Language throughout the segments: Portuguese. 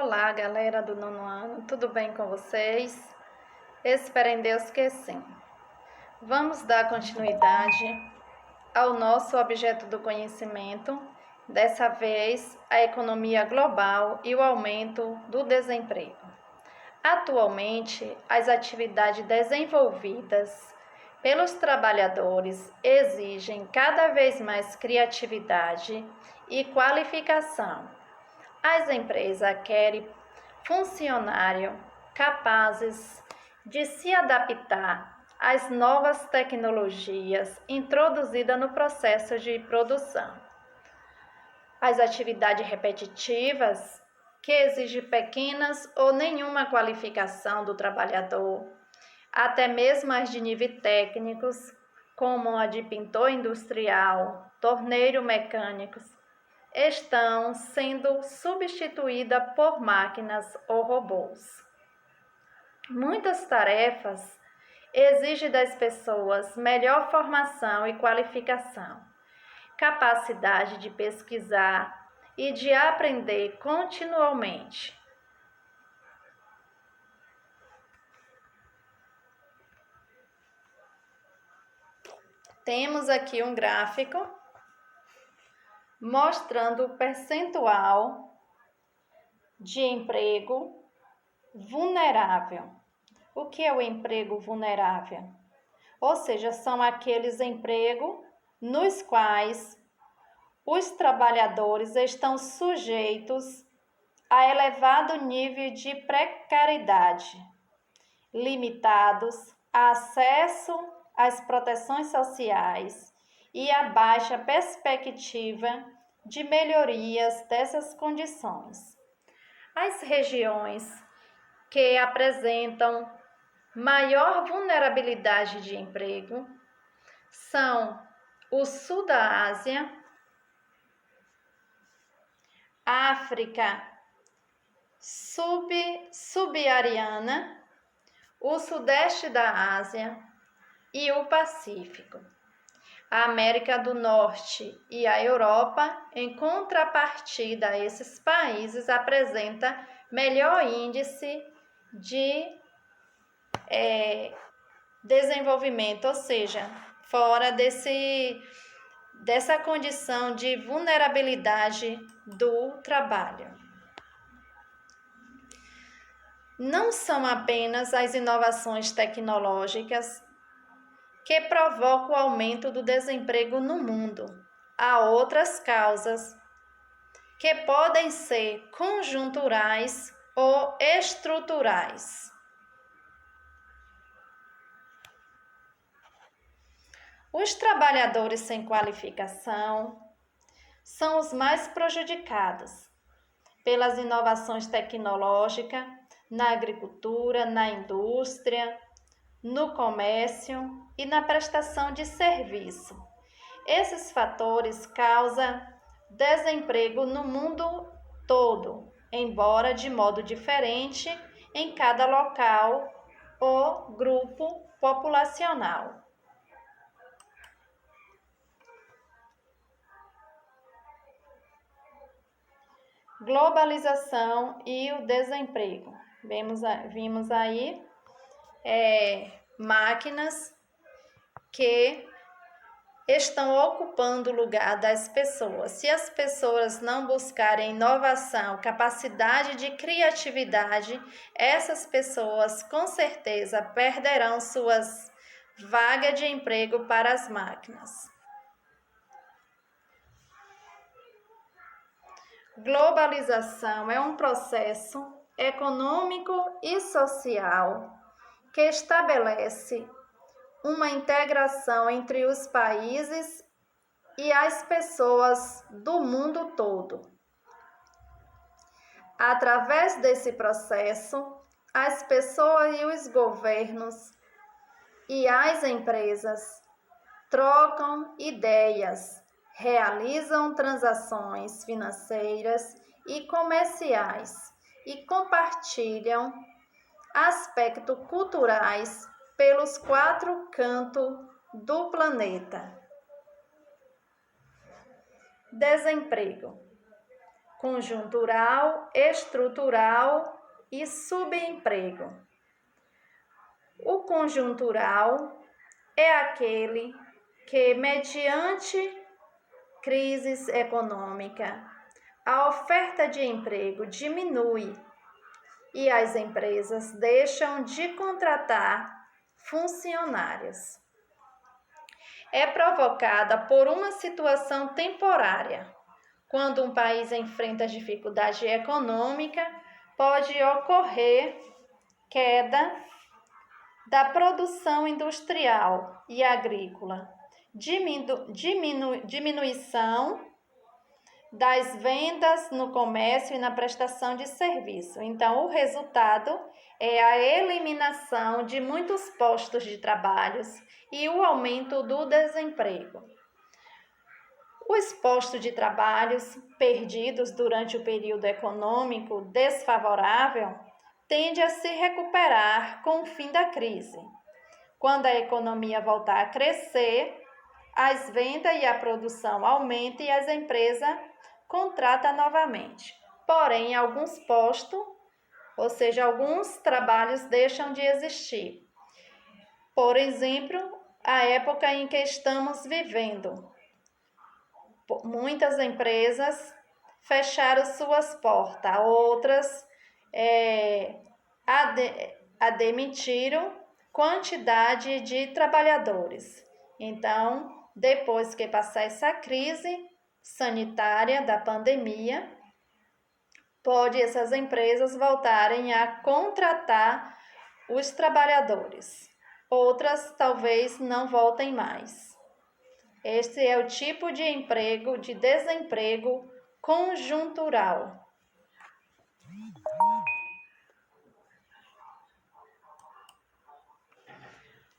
Olá, galera do nono ano, tudo bem com vocês? Espero em Deus que sim. Vamos dar continuidade ao nosso objeto do conhecimento, dessa vez a economia global e o aumento do desemprego. Atualmente, as atividades desenvolvidas pelos trabalhadores exigem cada vez mais criatividade e qualificação. As empresas querem funcionários capazes de se adaptar às novas tecnologias introduzidas no processo de produção. As atividades repetitivas, que exigem pequenas ou nenhuma qualificação do trabalhador, até mesmo as de nível técnicos, como a de pintor industrial, torneiro mecânicos, estão sendo substituídas por máquinas ou robôs. Muitas tarefas exigem das pessoas melhor formação e qualificação, capacidade de pesquisar e de aprender continuamente. Temos aqui um gráfico mostrando o percentual de emprego vulnerável. O que é o emprego vulnerável? Ou seja, são aqueles empregos nos quais os trabalhadores estão sujeitos a elevado nível de precariedade, limitados a acesso às proteções sociais e a baixa perspectiva de melhorias dessas condições. As regiões que apresentam maior vulnerabilidade de emprego são o sul da Ásia, África subsaariana, o sudeste da Ásia e o Pacífico. A América do Norte e a Europa, em contrapartida a esses países, apresenta melhor índice de desenvolvimento, ou seja, fora dessa condição de vulnerabilidade do trabalho. Não são apenas as inovações tecnológicas que provoca o aumento do desemprego no mundo. Há outras causas que podem ser conjunturais ou estruturais. Os trabalhadores sem qualificação são os mais prejudicados pelas inovações tecnológicas na agricultura, na indústria, no comércio e na prestação de serviço. Esses fatores causam desemprego no mundo todo, embora de modo diferente em cada local ou grupo populacional. Globalização e o desemprego. Vimos aí máquinas que estão ocupando o lugar das pessoas. Se as pessoas não buscarem inovação, capacidade de criatividade, essas pessoas com certeza perderão suas vagas de emprego para as máquinas. Globalização é um processo econômico e social que estabelece uma integração entre os países e as pessoas do mundo todo. Através desse processo, as pessoas e os governos e as empresas trocam ideias, realizam transações financeiras e comerciais e compartilham aspectos culturais pelos 4 cantos do planeta. Desemprego. conjuntural, estrutural e subemprego. O conjuntural é aquele que, mediante crise econômica, a oferta de emprego diminui e as empresas deixam de contratar funcionários. É provocada por uma situação temporária. Quando um país enfrenta dificuldade econômica, pode ocorrer queda da produção industrial e agrícola, diminuição das vendas no comércio e na prestação de serviço. Então, o resultado é a eliminação de muitos postos de trabalho e o aumento do desemprego. Os postos de trabalho perdidos durante o período econômico desfavorável tendem a se recuperar com o fim da crise. Quando a economia voltar a crescer, as vendas e a produção aumentam e as empresas contratam novamente. Porém, alguns postos, ou seja, alguns trabalhos deixam de existir. Por exemplo, a época em que estamos vivendo. Muitas empresas fecharam suas portas, outras demitiram quantidade de trabalhadores. Então, depois que passar essa crise sanitária da pandemia, pode essas empresas voltarem a contratar os trabalhadores. Outras talvez não voltem mais. Este é o tipo de emprego, de desemprego conjuntural.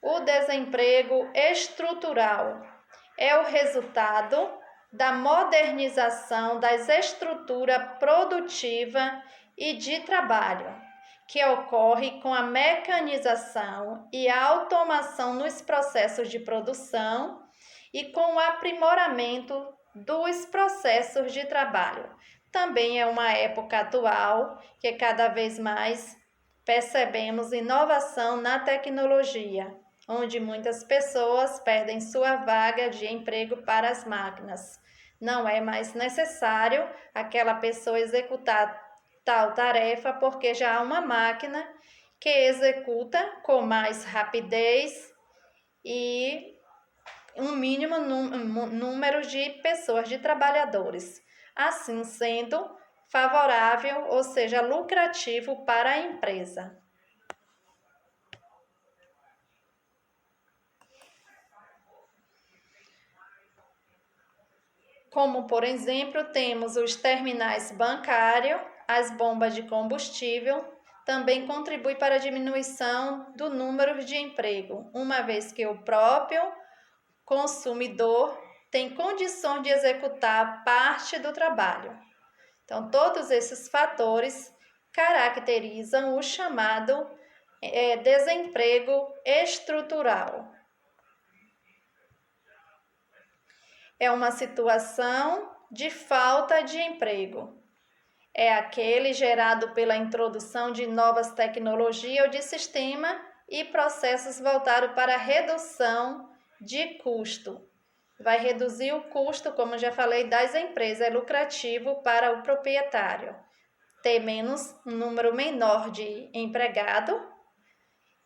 O desemprego estrutural é o resultado da modernização das estruturas produtiva e de trabalho, que ocorre com a mecanização e a automação nos processos de produção e com o aprimoramento dos processos de trabalho. Também é uma época atual que cada vez mais percebemos inovação na tecnologia, onde muitas pessoas perdem sua vaga de emprego para as máquinas. Não é mais necessário aquela pessoa executar tal tarefa, porque já há uma máquina que executa com mais rapidez e um mínimo número de pessoas, de trabalhadores. Assim sendo, favorável, ou seja, lucrativo para a empresa. Como, por exemplo, temos os terminais bancários, as bombas de combustível, também contribui para a diminuição do número de emprego, uma vez que o próprio consumidor tem condições de executar parte do trabalho. Então, todos esses fatores caracterizam o chamado desemprego estrutural. É uma situação de falta de emprego. É aquele gerado pela introdução de novas tecnologias ou de sistema e processos voltados para a redução de custo. Vai reduzir o custo, como já falei, das empresas. É lucrativo para o proprietário ter um número menor de empregado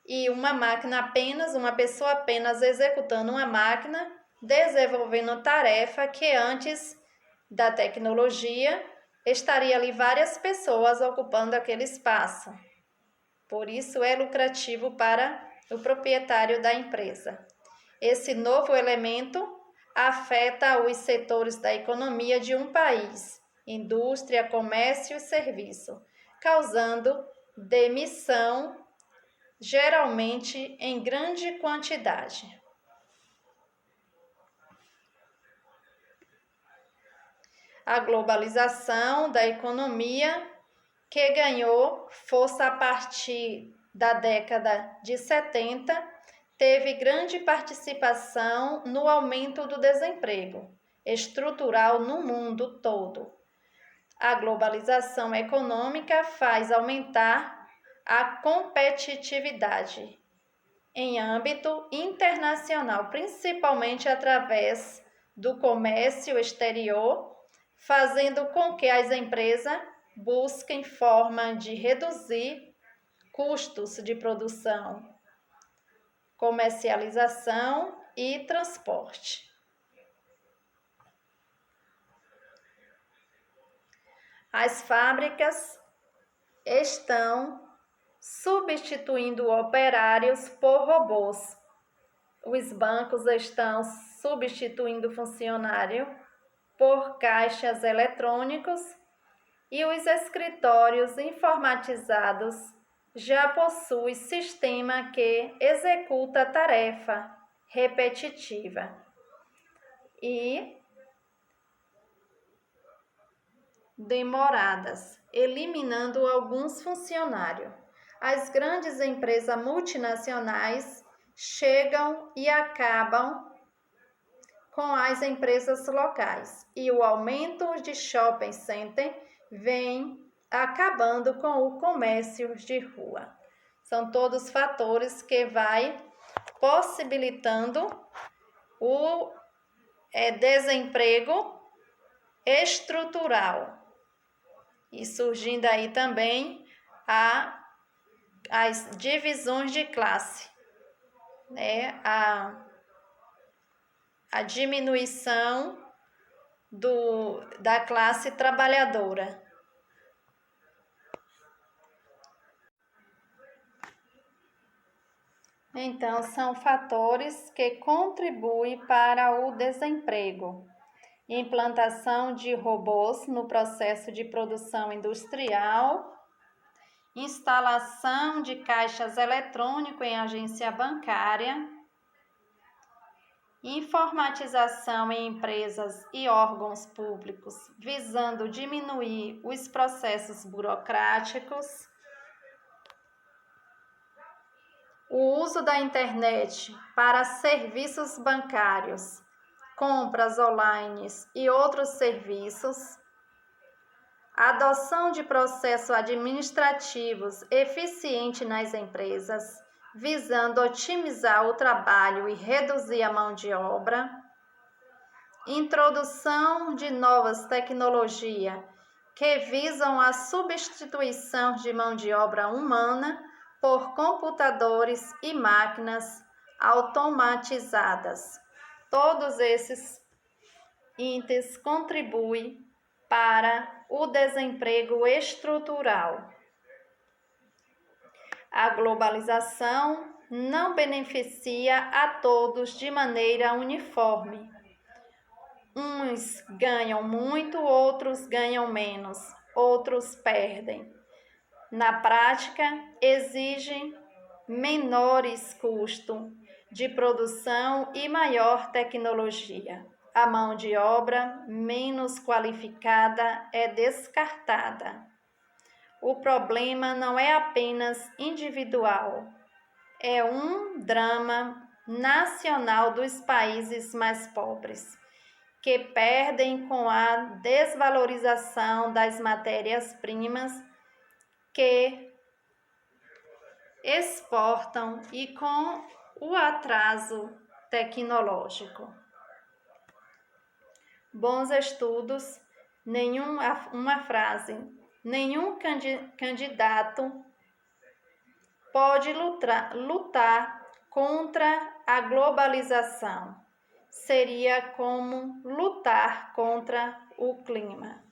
e uma pessoa apenas executando uma máquina, desenvolvendo tarefa que antes da tecnologia estaria ali várias pessoas ocupando aquele espaço. Por isso é lucrativo para o proprietário da empresa. Esse novo elemento afeta os setores da economia de um país, indústria, comércio e serviço, causando demissão, geralmente em grande quantidade. A globalização da economia, que ganhou força a partir da década de 70, teve grande participação no aumento do desemprego estrutural no mundo todo. A globalização econômica faz aumentar a competitividade em âmbito internacional, principalmente através do comércio exterior, fazendo com que as empresas busquem forma de reduzir custos de produção, comercialização e transporte. As fábricas estão substituindo operários por robôs. Os bancos estão substituindo funcionário por caixas eletrônicos e os escritórios informatizados já possuem sistema que executa tarefa repetitiva e demoradas, eliminando alguns funcionários. As grandes empresas multinacionais chegam e acabam com as empresas locais, e o aumento de shopping center vem acabando com o comércio de rua. São todos fatores que vai possibilitando o desemprego estrutural. E surgindo aí também as divisões de classe, né? A diminuição da classe trabalhadora. Então, são fatores que contribuem para o desemprego. Implantação de robôs no processo de produção industrial, instalação de caixas eletrônicos em agência bancária, informatização em empresas e órgãos públicos, visando diminuir os processos burocráticos, o uso da internet para serviços bancários, compras online e outros serviços, adoção de processos administrativos eficientes nas empresas, visando otimizar o trabalho e reduzir a mão de obra, introdução de novas tecnologias que visam a substituição de mão de obra humana por computadores e máquinas automatizadas. Todos esses índices contribuem para o desemprego estrutural. A globalização não beneficia a todos de maneira uniforme. Uns ganham muito, outros ganham menos, outros perdem. Na prática, exigem menores custos de produção e maior tecnologia. A mão de obra menos qualificada é descartada. O problema não é apenas individual, é um drama nacional dos países mais pobres, que perdem com a desvalorização das matérias-primas que exportam e com o atraso tecnológico. Bons estudos, uma frase, nenhum candidato pode lutar contra a globalização. Seria como lutar contra o clima.